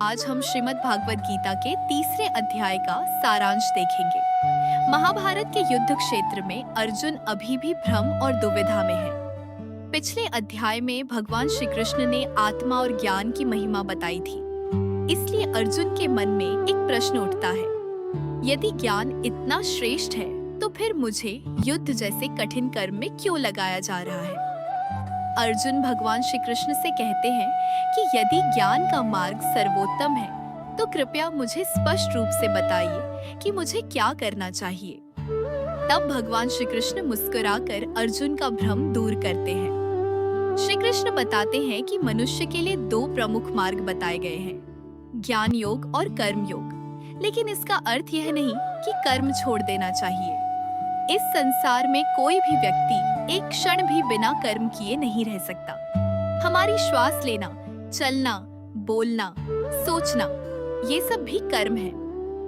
आज हम श्रीमद् भागवत गीता के तीसरे अध्याय का सारांश देखेंगे। महाभारत के युद्ध क्षेत्र में अर्जुन अभी भी भ्रम और दुविधा में है। पिछले अध्याय में भगवान श्री कृष्ण ने आत्मा और ज्ञान की महिमा बताई थी। इसलिए अर्जुन के मन में एक प्रश्न उठता है, यदि ज्ञान इतना श्रेष्ठ है तो फिर मुझे युद्ध जैसे कठिन कर्म में क्यों लगाया जा रहा है। अर्जुन भगवान श्री कृष्ण से कहते हैं कि यदि ज्ञान का मार्ग सर्वोत्तम है तो कृपया मुझे स्पष्ट रूप से बताइए कि मुझे क्या करना चाहिए। तब भगवान श्री कृष्ण मुस्कुराकर अर्जुन का भ्रम दूर करते हैं। श्री कृष्ण बताते हैं कि मनुष्य के लिए दो प्रमुख मार्ग बताए गए हैं, ज्ञान योग और कर्म योग। लेकिन इसका अर्थ यह नहीं कि कर्म छोड़ देना चाहिए। इस संसार में कोई भी व्यक्ति एक क्षण भी बिना कर्म किए नहीं रह सकता। हमारी श्वास लेना, चलना, बोलना, सोचना, ये सब भी कर्म है।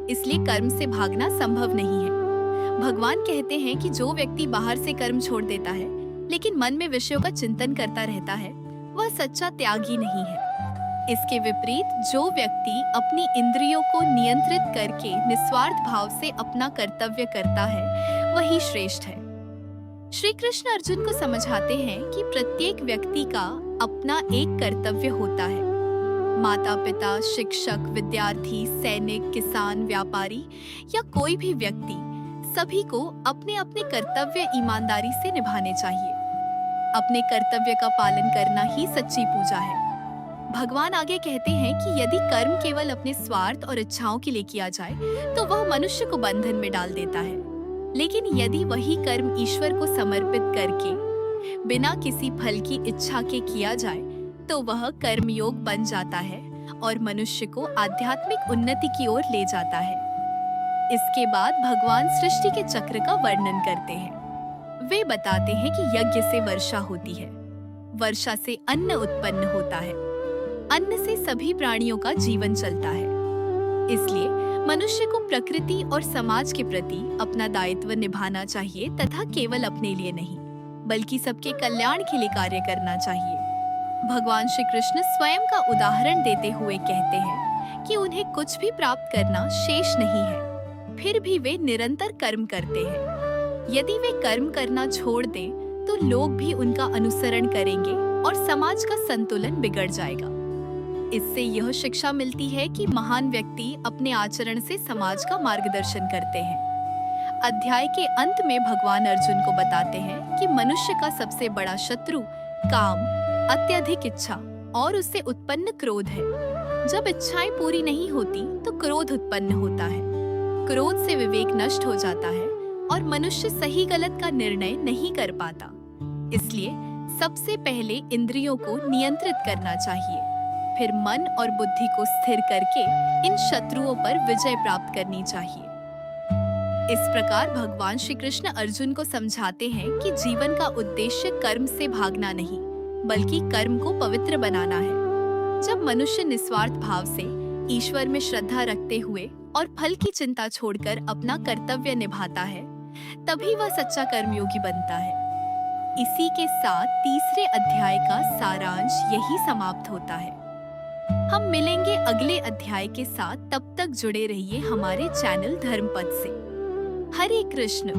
इसलिए कर्म से भागना संभव नहीं है। भगवान कहते हैं कि जो व्यक्ति बाहर से कर्म छोड़ देता है लेकिन मन में विषयों का चिंतन करता रहता है, वह सच्चा त्यागी नहीं है। इसके विपरीत जो व्यक्ति अपनी इंद्रियों को नियंत्रित करके निस्वार्थ भाव से अपना कर्तव्य करता है, वही श्रेष्ठ है। श्री कृष्ण अर्जुन को समझाते हैं कि प्रत्येक व्यक्ति का अपना एक कर्तव्य होता है। माता पिता, शिक्षक, विद्यार्थी, सैनिक, किसान, व्यापारी या कोई भी व्यक्ति, सभी को अपने अपने कर्तव्य ईमानदारी से निभाने चाहिए। अपने कर्तव्य का पालन करना ही सच्ची पूजा है। भगवान आगे कहते हैं कि यदि कर्म केवल अपने स्वार्थ और इच्छाओं के लिए किया जाए तो वह मनुष्य को बंधन में डाल देता है। लेकिन यदि वही कर्म ईश्वर को समर्पित करके बिना किसी फल की इच्छा के किया जाए तो वह कर्मयोग बन जाता है और मनुष्य को आध्यात्मिक उन्नति की ओर ले जाता है। इसके बाद भगवान सृष्टि के चक्र का वर्णन करते हैं। वे बताते हैं कि यज्ञ से वर्षा होती है, वर्षा से अन्न उत्पन्न होता है, अन्न से सभी प्राणियों का जीवन चलता है। इसलिए मनुष्य को प्रकृति और समाज के प्रति अपना दायित्व निभाना चाहिए तथा केवल अपने लिए नहीं बल्कि सबके कल्याण के लिए कार्य करना चाहिए। भगवान श्री कृष्ण स्वयं का उदाहरण देते हुए कहते हैं कि उन्हें कुछ भी प्राप्त करना शेष नहीं है, फिर भी वे निरंतर कर्म करते हैं। यदि वे कर्म करना छोड़ दें तो लोग भी उनका अनुसरण करेंगे और समाज का संतुलन बिगड़ जाएगा। इससे यह शिक्षा मिलती है कि महान व्यक्ति अपने आचरण से समाज का मार्गदर्शन करते हैं। अध्याय के अंत में भगवान अर्जुन को बताते हैं कि मनुष्य का सबसे बड़ा शत्रु काम, अत्यधिक इच्छा और उससे उत्पन्न क्रोध है। जब इच्छाएं पूरी नहीं होती तो क्रोध उत्पन्न होता है। क्रोध से विवेक नष्ट हो जाता है और मनुष्य सही गलत का निर्णय नहीं कर पाता। इसलिए सबसे पहले इंद्रियों को नियंत्रित करना चाहिए, फिर मन और बुद्धि को स्थिर करके इन शत्रुओं पर विजय प्राप्त करनी चाहिए। इस प्रकार भगवान श्री कृष्ण अर्जुन को समझाते हैं कि जीवन का उद्देश्य कर्म से भागना नहीं बल्कि कर्म को पवित्र बनाना है। जब मनुष्य निस्वार्थ भाव से ईश्वर में श्रद्धा रखते हुए और फल की चिंता छोड़कर अपना कर्तव्य निभाता है, तभी वह सच्चा कर्मयोगी बनता है। इसी के साथ तीसरे अध्याय का सारांश यही समाप्त होता है। हम मिलेंगे अगले अध्याय के साथ, तब तक जुड़े रहिए हमारे चैनल धर्मपथ से। हरे कृष्ण।